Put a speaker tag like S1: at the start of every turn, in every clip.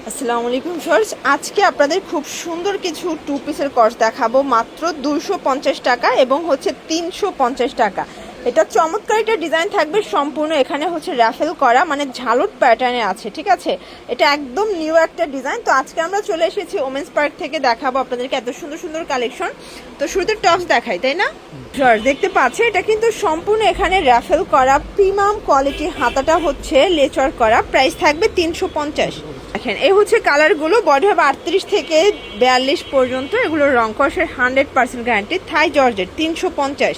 S1: আসসালামু আলাইকুম শর্টস। আজকে আপনাদের খুব সুন্দর কিছু টু পিসের কর্স দেখাবো মাত্র 250 টাকা এবং হচ্ছে 350 টাকা। এটা চমৎকার একটা ডিজাইন থাকবে, সম্পূর্ণ এখানে হচ্ছে র্যাফেল করা, মানে ঝালট প্যাটার্নে আছে, ঠিক আছে। এটা একদম নিউ একটা ডিজাইন। তো আজকে আমরা চলে এসেছি ওমেন্স পার্ক থেকে, দেখাবো আপনাদেরকে এত সুন্দর সুন্দর কালেকশন। তো শুরুতে টপস দেখাই, তাই না? দেখতে পাচ্ছে এটা কিন্তু সম্পূর্ণ এখানে র্যাফেল করা, প্রিমিয়াম কোয়ালিটি, হাতাটা হচ্ছে লেচার করা, প্রাইস থাকবে 350। দেখেন এই হচ্ছে কালারগুলো, বডি হবে 38 থেকে 42 পর্যন্ত, এগুলো রং কষের 100% গ্যারান্টি, থাই জর্জেট 350।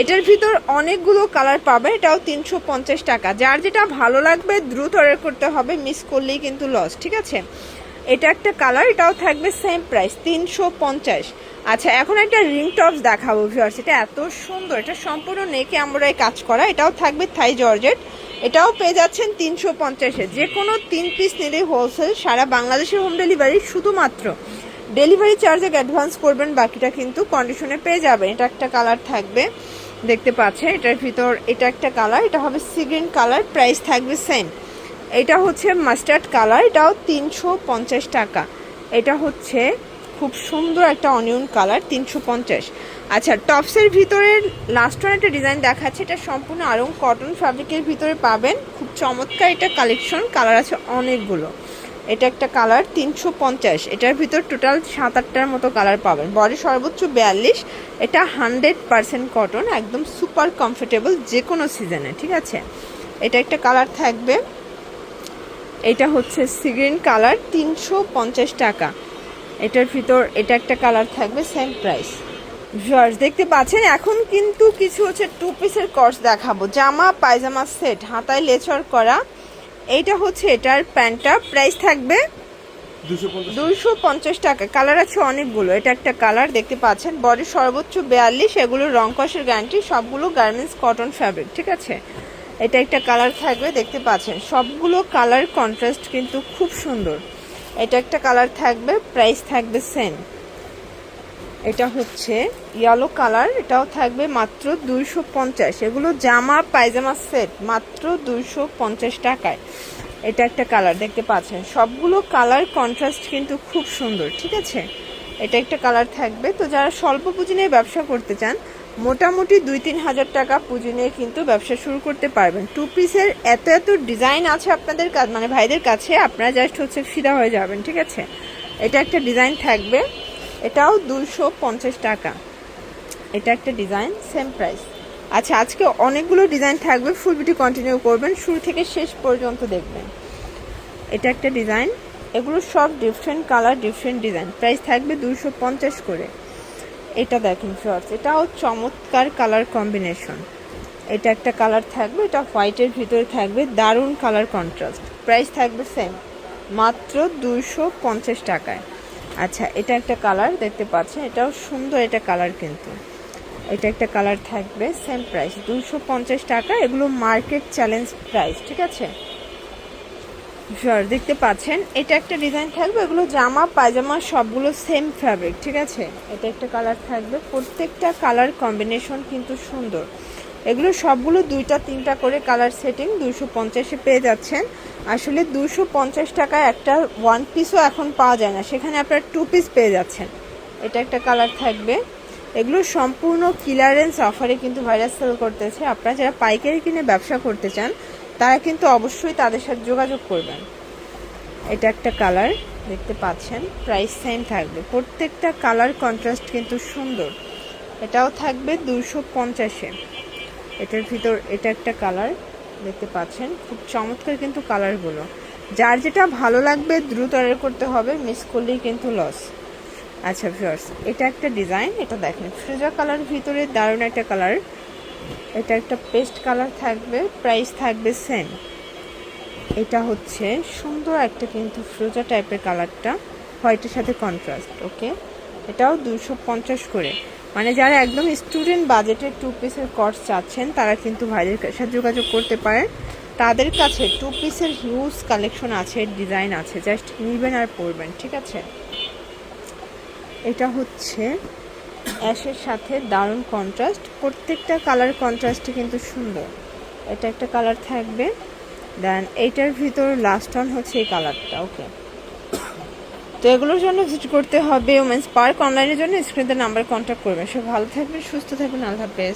S1: এটার ভিতর অনেকগুলো কালার পাবেন, এটাও 350 টাকা। যার যেটা ভালো লাগবে দ্রুত অর্ডার করতে হবে, মিস করলেই কিন্তু লস, ঠিক আছে। এটা একটা কালার, এটাও থাকবে সেম প্রাইস 350। আচ্ছা, এখন একটা রিং টপস দেখাবো ভিউয়ার্স। এটা এত সুন্দর, এটা সম্পূর্ণ নেকে এমব্রয়ডারি কাজ করা, এটাও থাকবে থাই জর্জেট, এটাও পেয়ে যাচ্ছেন 350-এ। যে কোনো 3 পিস নিলেই হোলসেল, সারা বাংলাদেশের হোম ডেলিভারি, শুধুমাত্র ডেলিভারি চার্জে অ্যাডভান্স করবেন, বাকিটা কিন্তু কন্ডিশনে পেয়ে যাবেন। এটা একটা কালার থাকবে, দেখতে পাচ্ছেন এটার ভিতর, এটা একটা কালার, এটা হবে সি গ্রিন কালার, প্রাইস থাকবে সেম। এটা হচ্ছে মাস্টার্ড কালার, এটাও 350 টাকা। এটা হচ্ছে খুব সুন্দর একটা অনিয়ন কালার, 350। আচ্ছা, টপসের ভিতরে লাস্ট ওয়ান একটা ডিজাইন দেখাচ্ছে, এটা সম্পূর্ণ আরং কটন ফ্যাব্রিকের ভিতরে পাবেন, খুব চমৎকার এটা কালেকশন, কালার আছে অনেকগুলো। এটা একটা কালার 350, এটার ভিতর টোটাল 7-8টার মতো কালার পাবেন, বডি সর্বোচ্চ 42। এটা 100% কটন, একদম সুপার কমফোর্টেবল যে কোনো সিজনে, ঠিক আছে। এটা একটা কালার থাকবে, এটা হচ্ছে সি গ্রিন কালার, 350 টাকা। এটার ভিতর এটা একটা কালার থাকবে, সেম প্রাইস। ভিউয়ার্স দেখতে পাচ্ছেন, এখন কিন্তু কিছু হচ্ছে টু পিসের কর্স দেখাবো, জামা পায়জামা সেট, হাতায় লেচার করা। এইটা হচ্ছে এটার প্যান্টটা, প্রাইস থাকবে 250 টাকা। কালার আছে অনেকগুলো, এটা একটা কালার দেখতে পাচ্ছেন, বডি সর্বোচ্চ 42, এগুলো রং কষের গ্যারান্টি, সবগুলো গার্মেন্টস কটন ফ্যাব্রিক, ঠিক আছে। এটা একটা কালার থাকবে, দেখতে পাচ্ছেন সবগুলো কালার কন্ট্রাস্ট কিন্তু খুব সুন্দর। এটা একটা কালার থাকবে, প্রাইস থাকবে সেম। এটা হচ্ছে ইয়েলো কালার, এটাও থাকবে মাত্র 250। এগুলো জামা পায়জামা সেট, মাত্র 250 টাকায়। এটা একটা কালার দেখতে পাচ্ছেন, সবগুলো কালার কন্ট্রাস্ট কিন্তু খুব সুন্দর, ঠিক আছে। এটা একটা কালার থাকবে। তো যারা স্বল্প পুঁজি নিয়ে ব্যবসা করতে চান, মোটামুটি 2-3 হাজার টাকা পুঁজি নিয়ে কিন্তু ব্যবসা শুরু করতে পারবেন। টু পিসের এত এত ডিজাইন আছে আপনাদের কাছে, মানে ভাইদের কাছে, আপনারা জাস্ট হচ্ছে ফিদা হয়ে যাবেন, ঠিক আছে। এটা একটা ডিজাইন থাকবে, এটাও 250 টাকা। এটা একটা ডিজাইন, সেম প্রাইস। আচ্ছা, আজকে অনেকগুলো ডিজাইন থাকবে, ফুল ভিডিও কন্টিনিউ করবেন, শুরু থেকে শেষ পর্যন্ত দেখবেন। এটা একটা ডিজাইন, এগুলো সব different colour, different design, price থাকবে 250 করে। এটা দেখেন শর্টস, এটাও চমৎকার কালার কম্বিনেশন। এটা একটা কালার থাকবে, এটা হোয়াইটের ভিতরে থাকবে, দারুণ কালার কন্ট্রাস্ট, প্রাইস থাকবে সেম, মাত্র 250 টাকায়। আচ্ছা, এটা একটা কালার দেখতে পাচ্ছেন, এটাও সুন্দর, এটা কালার কিন্তু, এটা একটা কালার থাকবে, সেম প্রাইস 250 টাকা। এগুলো মার্কেট চ্যালেঞ্জ প্রাইস, ঠিক আছে। দেখতে পাচ্ছেন এটা একটা ডিজাইন থাকবে, এগুলো জামা পায়জামা সবগুলো সেম ফ্যাব্রিক, ঠিক আছে। এটা একটা কালার থাকবে, প্রত্যেকটা কালার কম্বিনেশন কিন্তু সুন্দর। এগুলো সবগুলো 2-3টা করে কালার সেটিং, 250-এ পেয়ে যাচ্ছেন। আসলে 250 টাকায় একটা ওয়ান পিসও এখন পাওয়া যায় না, সেখানে আপনার টু পিস পেয়ে যাচ্ছেন। এটা একটা কালার থাকবে, এগুলো সম্পূর্ণ ক্লিয়ারেন্স অফারে কিন্তু ভাইরাস সেল করতেছে। আপনারা যারা পাইকারি কিনে ব্যবসা করতে চান, তারা কিন্তু অবশ্যই তাদের সাথে যোগাযোগ করবেন। এটা একটা কালার দেখতে পাচ্ছেন, প্রাইস সেম থাকবে, প্রত্যেকটা কালার কন্ট্রাস্ট কিন্তু সুন্দর। এটাও থাকবে 250-এ। এটার ভিতর এটা একটা কালার দেখতে পাচ্ছেন, খুব চমৎকার কিন্তু কালারগুলো। যার যেটা ভালো লাগবে দ্রুত অর্ডার করতে হবে, মিস করলেই কিন্তু লস। আচ্ছা ভিউয়ার্স, এটা একটা ডিজাইন, এটা দেখেন ফিরোজা কালার ভিতরে, দারুণ একটা কালার। এটা একটা পেস্ট কালার থাকবে, প্রাইস থাকবে সেম। এটা হচ্ছে সুন্দর একটা কিন্তু ফিরোজা টাইপের কালারটা, হোয়াইটের সাথে কন্ট্রাস্ট, ওকে। এটাও 250 করে। মানে যারা একদম স্টুডেন্ট বাজেটের টু পিসের কোর্স চাচ্ছেন, তারা কিন্তু ভাইদের সাথে যোগাযোগ করতে পারেন। তাদের কাছে টু পিসের হিউজ কালেকশন আছে, ডিজাইন আছে, জাস্ট নিবেন আর পরবেন, ঠিক আছে। এটা হচ্ছে অ্যাশের সাথে দারুণ কন্ট্রাস্ট, প্রত্যেকটা কালার কন্ট্রাস্টই কিন্তু সুন্দর। এটা একটা কালার থাকবে, দেন এইটার ভিতর লাস্ট ওয়ান হচ্ছে এই কালারটা, ওকে। তো এগুলোর জন্য ভিজিট করতে হবে ওমেন্স পার্ক। অনলাইনের জন্য স্ক্রিনের নাম্বারে কন্ট্যাক্ট করবেন। সব ভালো থাকবেন, সুস্থ থাকবেন, আল্লাহ হাফেজ।